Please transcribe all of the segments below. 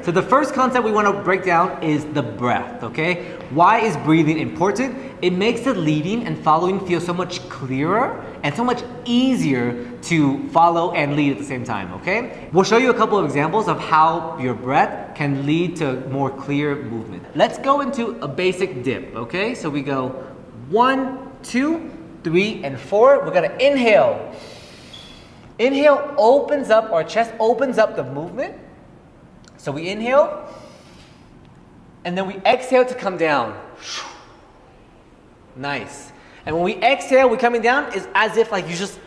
So the first concept we want to break down is the breath, okay? Why is breathing important? It makes the leading and following feel so much clearer and so much easier to follow and lead at the same time, okay? We'll show you a couple of examples of how your breath can lead to more clear movement. Let's go into a basic dip, okay? So we go 1, 2, 3, and 4. We're gonna inhale. Inhale opens up, our chest opens up the movement. So we inhale, and then we exhale to come down. Nice. And when we exhale, we're coming down, is as if like you just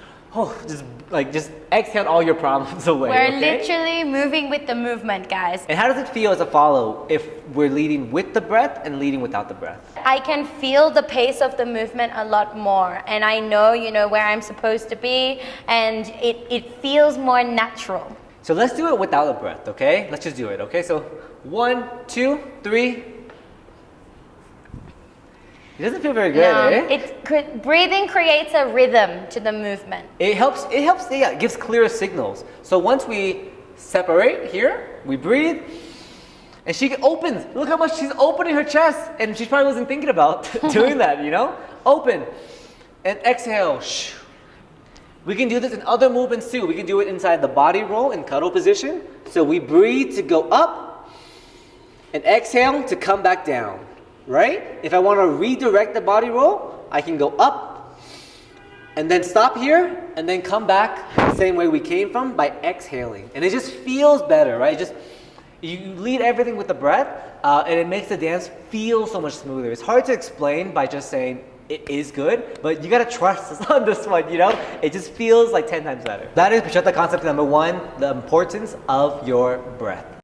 exhaled all your problems away. We're literally moving with the movement, guys. And how does it feel as a follow if we're leading with the breath and leading without the breath? I can feel the pace of the movement a lot more, and I know, where I'm supposed to be, and it feels more natural. So let's do it without a breath, okay? Let's just do it, okay? So 1, 2, 3. It doesn't feel very good, eh? Breathing creates a rhythm to the movement. It helps, yeah, it gives clearer signals. So once we separate here, we breathe, and she opens. Look how much she's opening her chest, and she probably wasn't thinking about doing that, Open, and exhale. We can do this in other movements too. We can do it inside the body roll in cuddle position. So we breathe to go up and exhale to come back down, right? If I want to redirect the body roll, I can go up and then stop here and then come back the same way we came from by exhaling. And it just feels better, right? You lead everything with the breath and it makes the dance feel so much smoother. It's hard to explain by just saying, it is good, but you gotta trust us on this one, It just feels like 10 times better. That is Bachata concept number 1, the importance of your breath.